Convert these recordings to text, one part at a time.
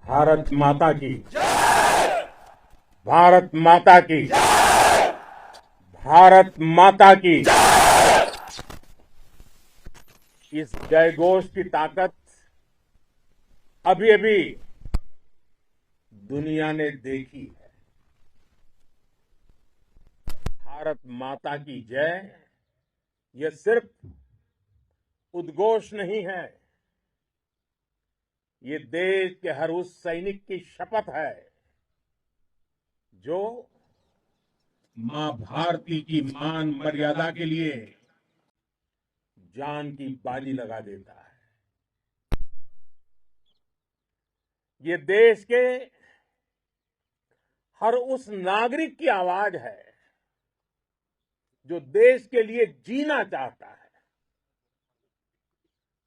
भारत माता की, भारत माता की, भारत माता की। इस जयघोष की ताकत अभी अभी दुनिया ने देखी है। भारत माता की जय यह सिर्फ उद्घोष नहीं है, ये देश के हर उस सैनिक की शपथ है जो मां भारती की मान मर्यादा के लिए जान की बाजी लगा देता है। ये देश के हर उस नागरिक की आवाज है जो देश के लिए जीना चाहता है,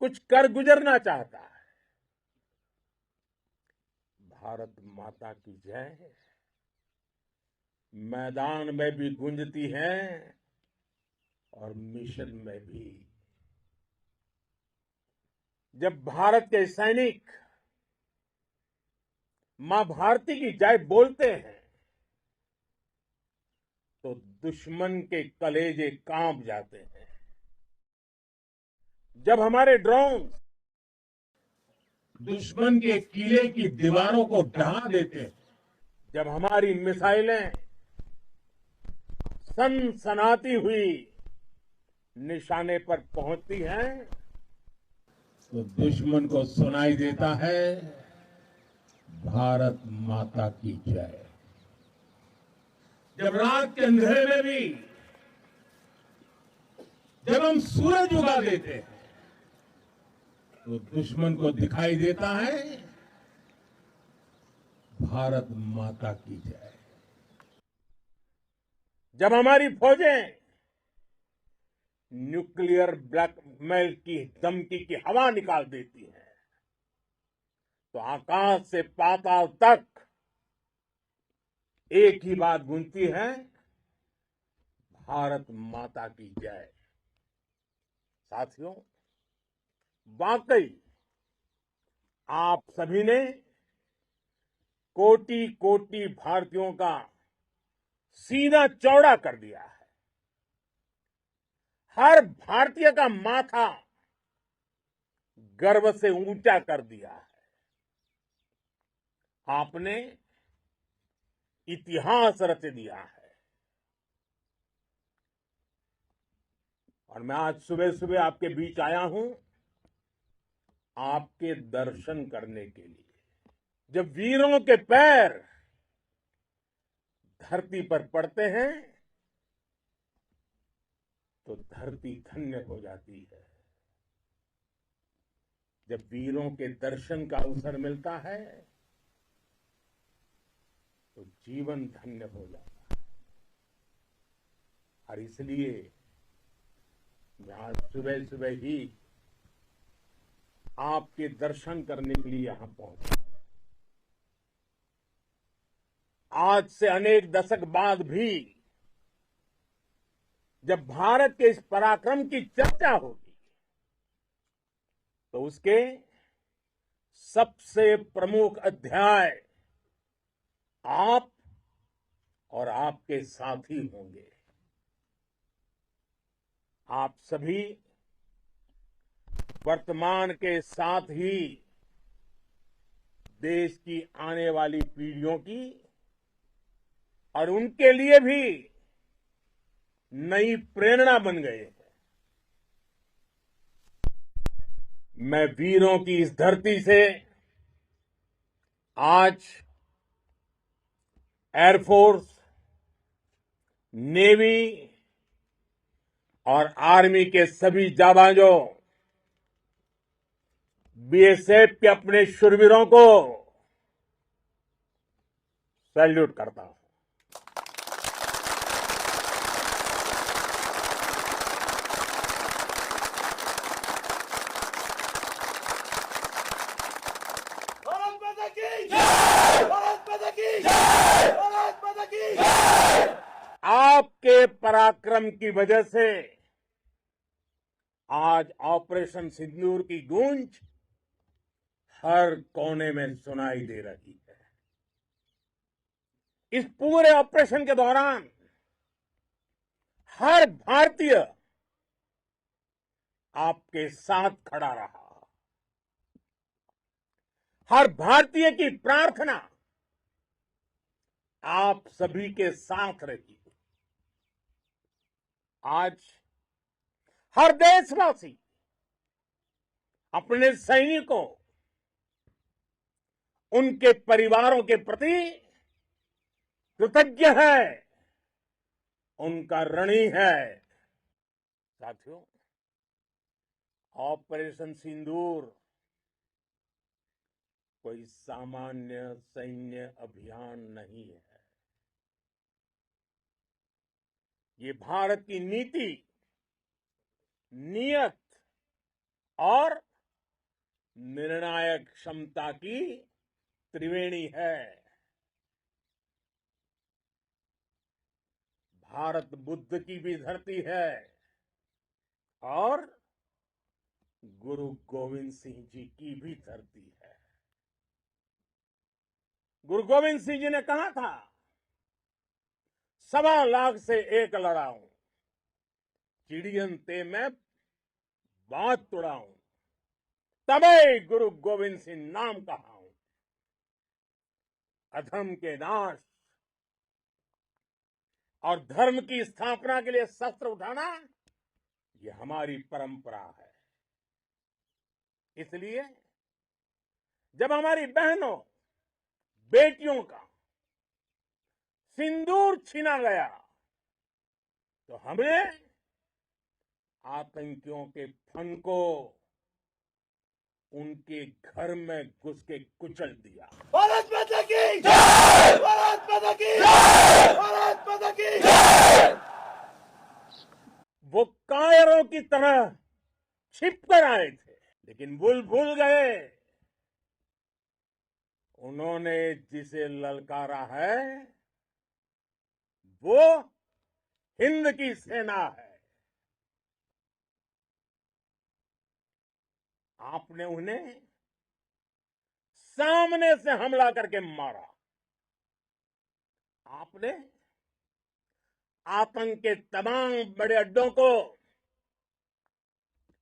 कुछ कर गुजरना चाहता है। भारत माता की जय मैदान में भी गूंजती है और मिशन में भी। जब भारत के सैनिक मां भारती की जय बोलते हैं तो दुश्मन के कलेजे कांप जाते हैं। जब हमारे ड्रोन दुश्मन के किले की दीवारों को ढहा देते हैं, जब हमारी मिसाइलें सनसनाती हुई निशाने पर पहुंचती हैं तो दुश्मन को सुनाई देता है भारत माता की जय। जब रात के अंधेरे में भी जब हम सूरज उगा देते हैं तो दुश्मन को दिखाई देता है भारत माता की जय। जब हमारी फौजें न्यूक्लियर ब्लैकमेल की धमकी की हवा निकाल देती हैं तो आकाश से पाताल तक एक ही बात गूंजती है, भारत माता की जय। साथियों, वाकई आप सभी ने कोटि कोटि भारतीयों का सीना चौड़ा कर दिया है। हर भारतीय का माथा गर्व से ऊंचा कर दिया है। आपने इतिहास रच दिया है। और मैं आज सुबह सुबह आपके बीच आया हूं आपके दर्शन करने के लिए। जब वीरों के पैर धरती पर पड़ते हैं तो धरती धन्य हो जाती है। जब वीरों के दर्शन का अवसर मिलता है तो जीवन धन्य हो जाता है। और इसलिए मैं आज सुबह सुबह ही आपके दर्शन करने के लिए यहां पहुंचा। आज से अनेक दशक बाद भी जब भारत के इस पराक्रम की चर्चा होगी तो उसके सबसे प्रमुख अध्याय आप और आपके साथी होंगे। आप सभी वर्तमान के साथ ही देश की आने वाली पीढ़ियों की और उनके लिए भी नई प्रेरणा बन गए हैं। मैं वीरों की इस धरती से आज एयरफोर्स, नेवी और आर्मी के सभी जाबाजों, बीएसएफ के अपने शूरवीरों को सैल्यूट करता हूं। भारत माता की जय! भारत माता की जय! भारत माता की जय! आपके पराक्रम की वजह से आज ऑपरेशन सिंदूर की गूंज हर कोने में सुनाई दे रही है। इस पूरे ऑपरेशन के दौरान हर भारतीय आपके साथ खड़ा रहा। हर भारतीय की प्रार्थना आप सभी के साथ रही। आज हर देशवासी अपने सैनिकों, उनके परिवारों के प्रति कृतज्ञ है, उनका ऋणी है। साथियों, ऑपरेशन सिंदूर कोई सामान्य सैन्य अभियान नहीं है। ये भारत की नीति, नियत और निर्णायक क्षमता की त्रिवेणी है। भारत बुद्ध की भी धरती है और गुरु गोविंद सिंह जी की भी धरती है। गुरु गोविंद सिंह जी ने कहा था, 1.25 लाख से एक लड़ाऊं, चिड़ियन ते मैं बात तुड़ाऊं, तबे गुरु गोविंद सिंह नाम कहाऊं। अधर्म के नाश और धर्म की स्थापना के लिए शस्त्र उठाना, ये हमारी परंपरा है। इसलिए जब हमारी बहनों, बेटियों का सिंदूर छीना गया, तो हमने आतंकियों के फन को उनके घर में घुस के कुचल दिया। भारत माता की जय! भारत माता की जय! भारत माता की जय! वो कायरों की तरह छिप कर आए थे, लेकिन भूल गए उन्होंने जिसे ललकारा है वो हिंद की सेना है। आपने उन्हें सामने से हमला करके मारा। आपने आतंक के तमाम बड़े अड्डों को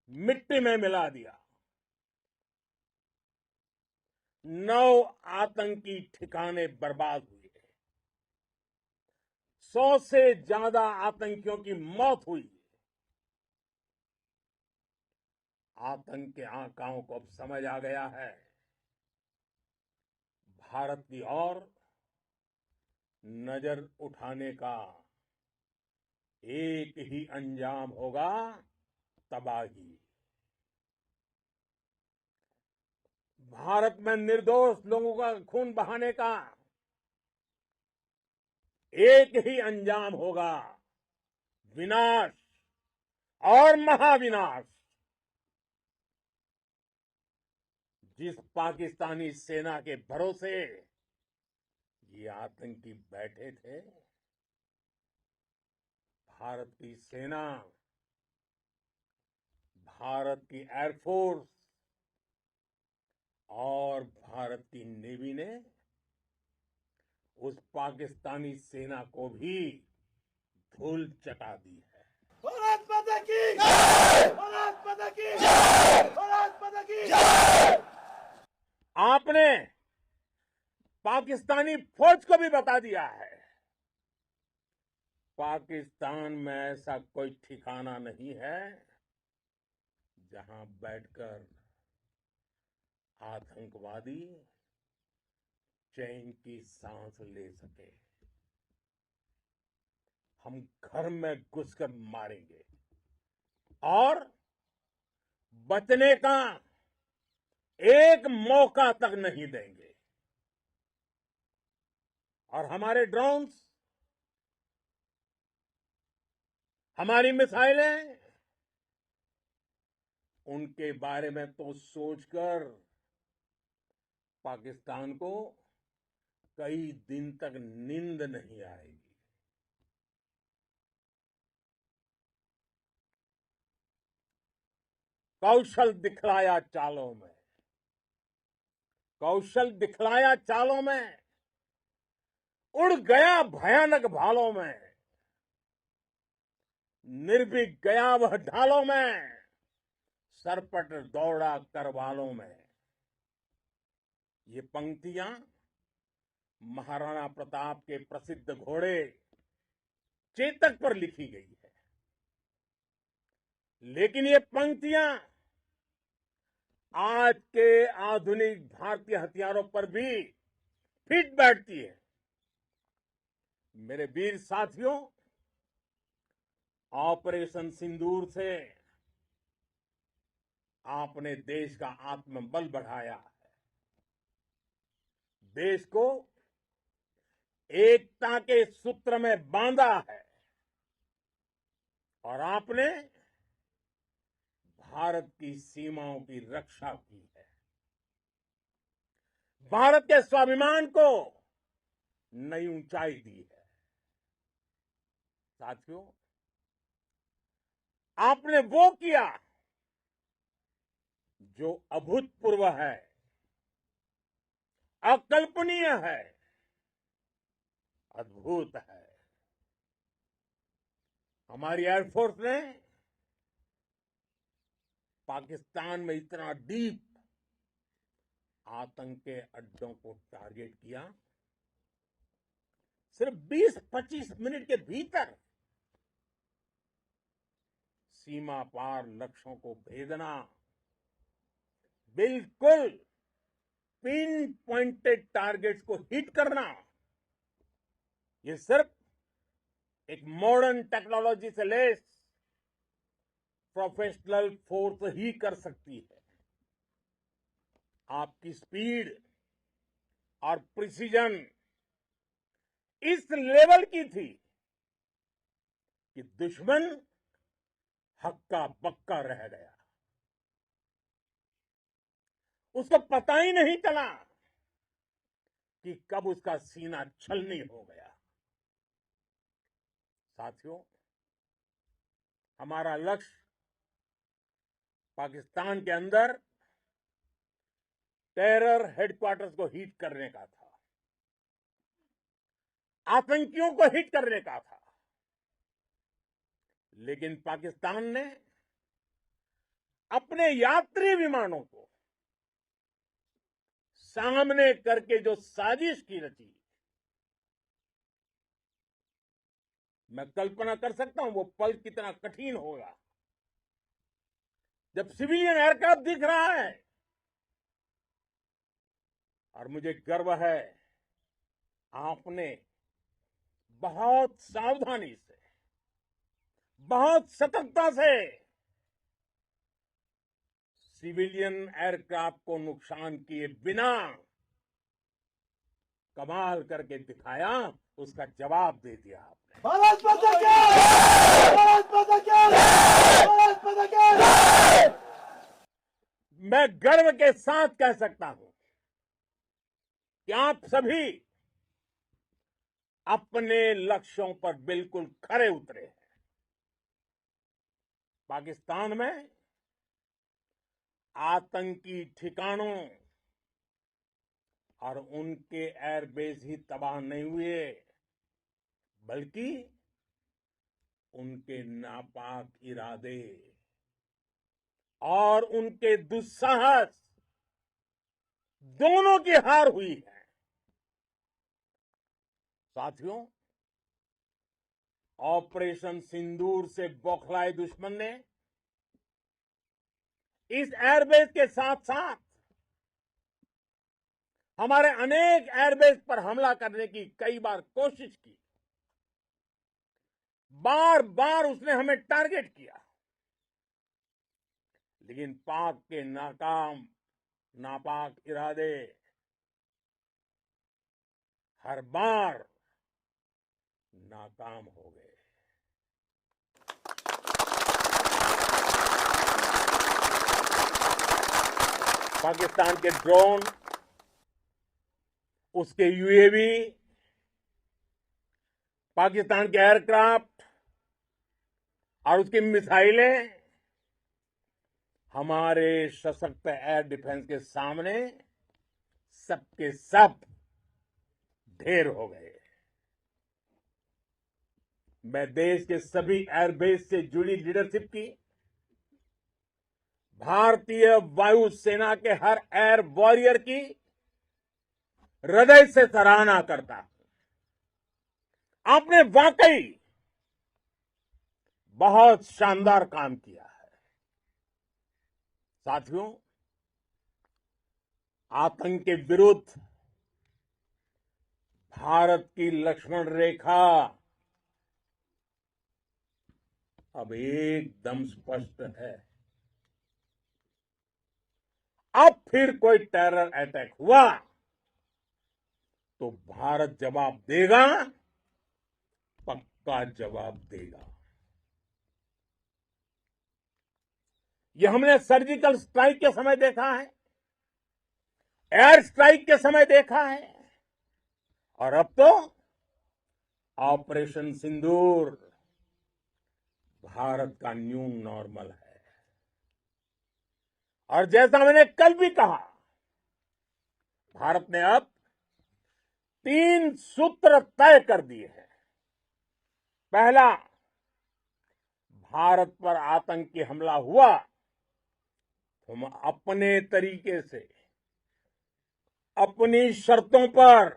मिट्टी में मिला दिया। 9 आतंकी ठिकाने बर्बाद हुए। 100 से ज्यादा आतंकियों की मौत हुई। आतंक के आकाओं को अब समझ आ गया है, भारत की ओर नजर उठाने का एक ही अंजाम होगा, तबाही। भारत में निर्दोष लोगों का खून बहाने का एक ही अंजाम होगा, विनाश और महाविनाश। जिस पाकिस्तानी सेना के भरोसे ये आतंकी बैठे थे, भारत की सेना, भारत की एयरफोर्स और भारत की नेवी ने उस पाकिस्तानी सेना को भी धूल चटा दी है। भारत माता की जय! भारत माता की जय! भारत माता की जय! आपने पाकिस्तानी फौज को भी बता दिया है, पाकिस्तान में ऐसा कोई ठिकाना नहीं है जहां बैठकर आतंकवादी चैन की सांस ले सके। हम घर में घुसकर मारेंगे और बचने का एक मौका तक नहीं देंगे। और हमारे ड्रोन्स, हमारी मिसाइलें, उनके बारे में तो सोचकर पाकिस्तान को कई दिन तक नींद नहीं आएगी। कौशल दिखलाया चालों में, कौशल दिखलाया चालों में, उड़ गया भयानक भालों में, निर्भीक गया वह ढालों में, सरपट दौड़ा करवालों में। ये पंक्तियां महाराणा प्रताप के प्रसिद्ध घोड़े चेतक पर लिखी गई है। लेकिन ये पंक्तियां आज के आधुनिक भारतीय हथियारों पर भी फिट बैठती है। मेरे वीर साथियों, ऑपरेशन सिंदूर से आपने देश का आत्मबल बढ़ाया है, देश को एकता के सूत्र में बांधा है और आपने भारत की सीमाओं की रक्षा की है। भारत के स्वाभिमान को नई ऊंचाई दी है। साथियों, आपने वो किया जो अभूतपूर्व है, अकल्पनीय है, अद्भुत है। हमारी एयरफोर्स ने पाकिस्तान में इतना डीप आतंक के अड्डों को टारगेट किया, सिर्फ 20-25 मिनट के भीतर सीमा पार लक्ष्यों को भेदना, बिल्कुल पिन पॉइंटेड टारगेट्स को हिट करना, ये सिर्फ एक मॉडर्न टेक्नोलॉजी से लैस प्रोफेशनल फोर्स ही कर सकती है। आपकी स्पीड और प्रिसीजन इस लेवल की थी कि दुश्मन हक्का बक्का रह गया। उसको पता ही नहीं चला कि कब उसका सीना छलनी हो गया। साथियों, हमारा लक्ष्य पाकिस्तान के अंदर टेरर हेडक्वार्टर्स को हिट करने का था, आतंकियों को हिट करने का था। लेकिन पाकिस्तान ने अपने यात्री विमानों को सामने करके जो साजिश की रची, मैं कल्पना कर सकता हूं वो पल कितना कठिन होगा जब सिविलियन एयरक्राफ्ट दिख रहा है। और मुझे गर्व है, आपने बहुत सावधानी से, बहुत सतर्कता से सिविलियन एयरक्राफ्ट को नुकसान किए बिना कमाल करके दिखाया, उसका जवाब दे दिया आपने। भारत माता की! भारत माता की! भारत माता की! मैं गर्व के साथ कह सकता हूं कि आप सभी अपने लक्ष्यों पर बिल्कुल खरे उतरे हैं। पाकिस्तान में आतंकी ठिकानों और उनके एयरबेस ही तबाह नहीं हुए, बल्कि उनके नापाक इरादे और उनके दुस्साहस दोनों की हार हुई है। साथियों, ऑपरेशन सिंदूर से बौखलाए दुश्मन ने इस एयरबेस के साथ साथ हमारे अनेक एयरबेस पर हमला करने की कई बार कोशिश की। बार बार उसने हमें टारगेट किया, लेकिन पाक के नापाक इरादे हर बार नाकाम हो गए। पाकिस्तान के ड्रोन, उसके यूएवी, पाकिस्तान के एयरक्राफ्ट और उसकी मिसाइलें हमारे सशक्त एयर डिफेंस के सामने सब के सब ढेर हो गए। मैं देश के सभी एयरबेस से जुड़ी लीडरशिप की, भारतीय वायुसेना के हर एयर वॉरियर की हृदय से सराहना करता हूं। आपने वाकई बहुत शानदार काम किया है। साथियों, आतंक के विरुद्ध भारत की लक्ष्मण रेखा अब एकदम स्पष्ट है। अब फिर कोई टेरर अटैक हुआ तो भारत जवाब देगा, पक्का जवाब देगा। यह हमने सर्जिकल स्ट्राइक के समय देखा है, एयर स्ट्राइक के समय देखा है, और अब तो ऑपरेशन सिंदूर भारत का न्यू नॉर्मल है। और जैसा मैंने कल भी कहा, भारत ने अब 3 सूत्र तय कर दिए हैं। पहला, भारत पर आतंकी हमला हुआ तो हम अपने तरीके से, अपनी शर्तों पर,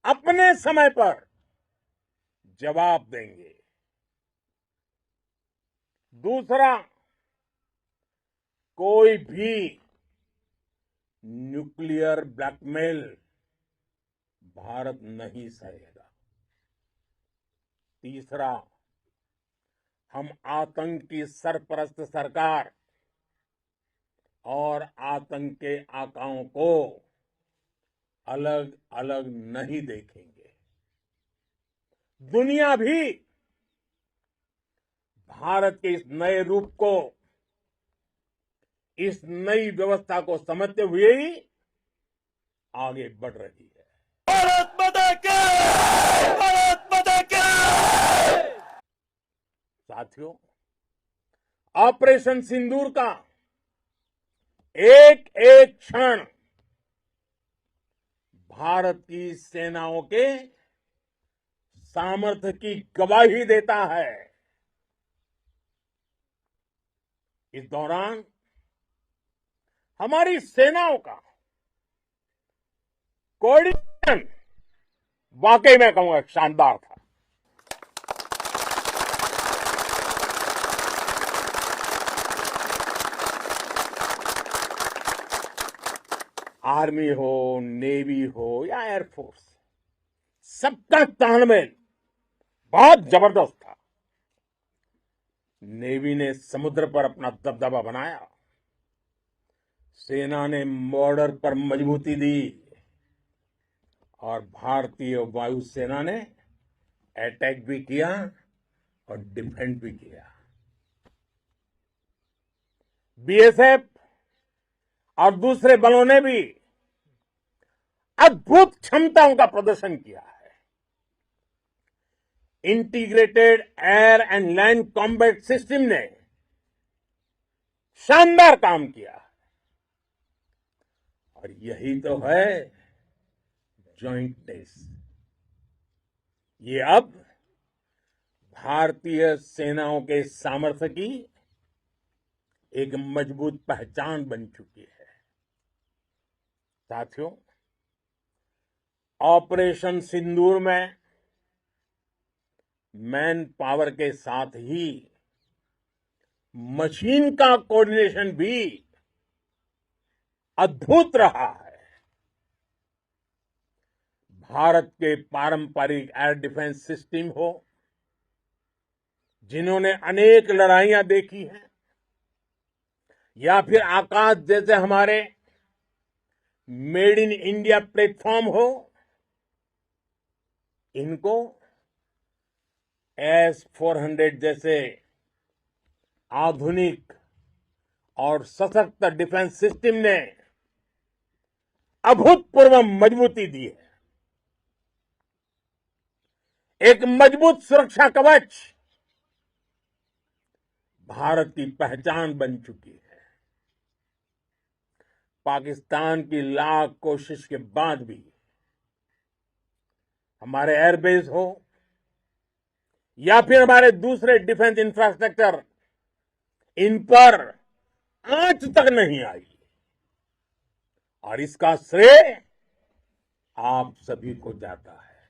अपने समय पर जवाब देंगे। दूसरा, कोई भी न्यूक्लियर ब्लैकमेल भारत नहीं सहेगा। तीसरा, हम आतंक की सरपरस्त सरकार और आतंक के आकाओं को अलग अलग नहीं देखेंगे। दुनिया भी भारत के इस नए रूप को, इस नई व्यवस्था को समझते हुए ही आगे बढ़ रही है। भारत माता की! भारत माता की! साथियों, ऑपरेशन सिंदूर का एक एक क्षण भारत की सेनाओं के सामर्थ्य की गवाही देता है। इस दौरान हमारी सेनाओं का कोऑर्डिनेशन वाकई में कहूंगा शानदार था। आर्मी हो, नेवी हो या एयरफोर्स, सबका तालमेल बहुत जबरदस्त था। नेवी ने समुद्र पर अपना दबदबा बनाया, सेना ने बॉर्डर पर मजबूती दी और भारतीय वायुसेना ने अटैक भी किया और डिफेंड भी किया। बीएसएफ और दूसरे बलों ने भी अद्भुत क्षमताओं का प्रदर्शन किया है। Integrated air and land combat system ने शानदार काम किया और यही तो है जॉइंटनेस। ये अब भारतीय सेनाओं के सामर्थ्य की एक मजबूत पहचान बन चुकी है। साथियों, ऑपरेशन सिंदूर में मैन पावर के साथ ही मशीन का कोऑर्डिनेशन भी अद्भुत रहा है। भारत के पारंपरिक एयर डिफेंस सिस्टम हो, जिन्होंने अनेक लड़ाइयां देखी हैं, या फिर आकाश जैसे हमारे मेड इन इंडिया प्लेटफॉर्म हो, इनको S-400 जैसे आधुनिक और सशक्त डिफेंस सिस्टम ने अभूतपूर्व मजबूती दी है। एक मजबूत सुरक्षा कवच भारत की पहचान बन चुकी है। पाकिस्तान की लाख कोशिश के बाद भी हमारे एयरबेस हो या फिर हमारे दूसरे डिफेंस इंफ्रास्ट्रक्चर, इन पर आंच तक नहीं आई। और इसका श्रेय आप सभी को जाता है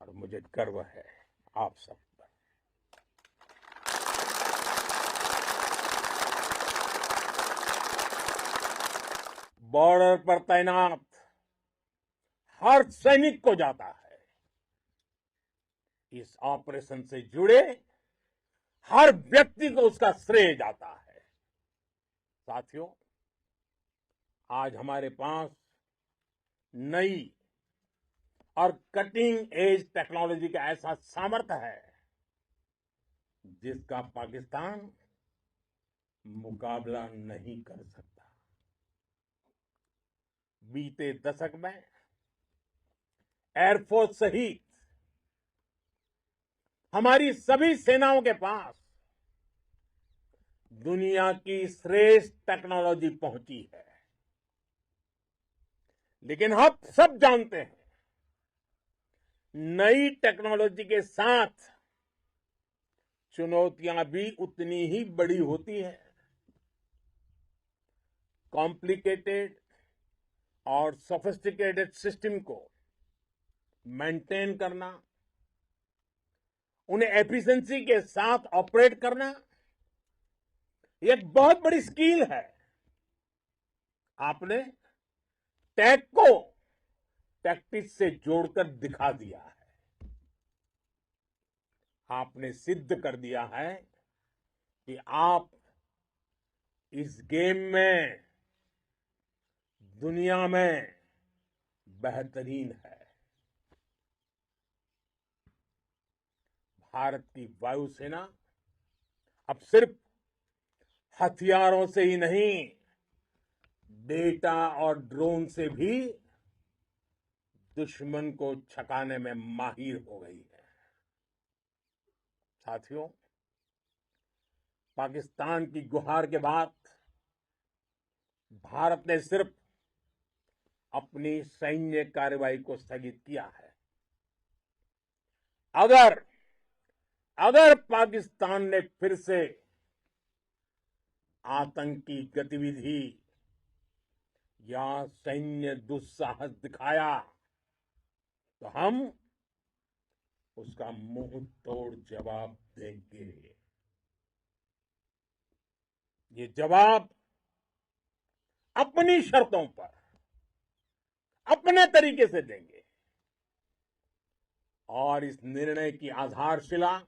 और मुझे गर्व है आप सब पर। बॉर्डर पर तैनात हर सैनिक को जाता है। इस ऑपरेशन से जुड़े हर व्यक्ति को उसका श्रेय जाता है। साथियों, आज हमारे पास नई और कटिंग एज टेक्नोलॉजी का ऐसा सामर्थ्य है जिसका पाकिस्तान मुकाबला नहीं कर सकता। बीते दशक में एयरफोर्स सहित हमारी सभी सेनाओं के पास दुनिया की श्रेष्ठ टेक्नोलॉजी पहुंची है। लेकिन हम सब जानते हैं, नई टेक्नोलॉजी के साथ चुनौतियां भी उतनी ही बड़ी होती हैं। कॉम्प्लिकेटेड और सोफिस्टिकेटेड सिस्टम को मेंटेन करना, उन्हें एफिशिएंसी के साथ ऑपरेट करना, एक बहुत बड़ी स्किल है। आपने टैग को टैक्टिक्स से जोड़कर दिखा दिया है। आपने सिद्ध कर दिया है कि आप इस गेम में दुनिया में बेहतरीन है। भारत की वायुसेना अब सिर्फ हथियारों से ही नहीं, डेटा और ड्रोन से भी दुश्मन को छकाने में माहिर हो गई है। साथियों, पाकिस्तान की गुहार के बाद भारत ने सिर्फ अपनी सैन्य कार्रवाई को स्थगित किया है। अगर पाकिस्तान ने फिर से आतंकी गतिविधि या सैन्य दुस्साहस दिखाया तो हम उसका मुंह तोड़ जवाब देंगे। ये जवाब अपनी शर्तों पर, अपने तरीके से देंगे। और इस निर्णय की आधारशिला,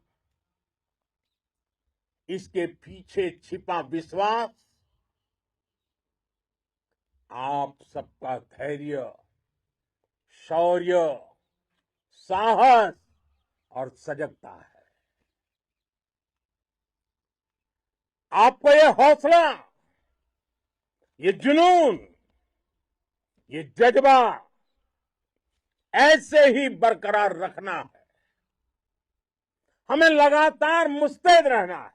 इसके पीछे छिपा विश्वास आप सबका धैर्य, शौर्य, साहस और सजगता है। आपको ये हौसला, ये जुनून, ये जज्बा ऐसे ही बरकरार रखना है। हमें लगातार मुस्तैद रहना है,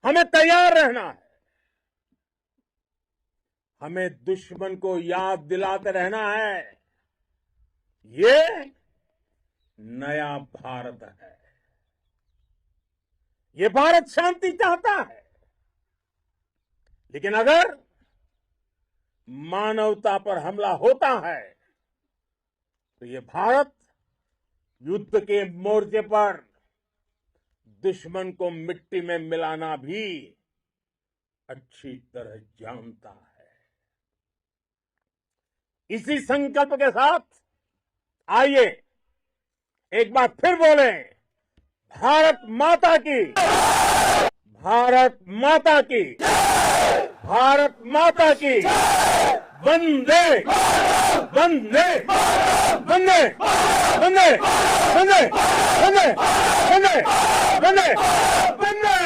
हमें तैयार रहना है, हमें दुश्मन को याद दिलाते रहना है, ये नया भारत है। ये भारत शांति चाहता है, लेकिन अगर मानवता पर हमला होता है तो ये भारत युद्ध के मोर्चे पर दुश्मन को मिट्टी में मिलाना भी अच्छी तरह जानता है। इसी संकल्प के साथ आइए एक बार फिर बोलें, भारत माता की, भारत माता की, भारत माता की, वंदे वंदे वंदे वंदे वंदे वंदे वंदे वंदे वंदे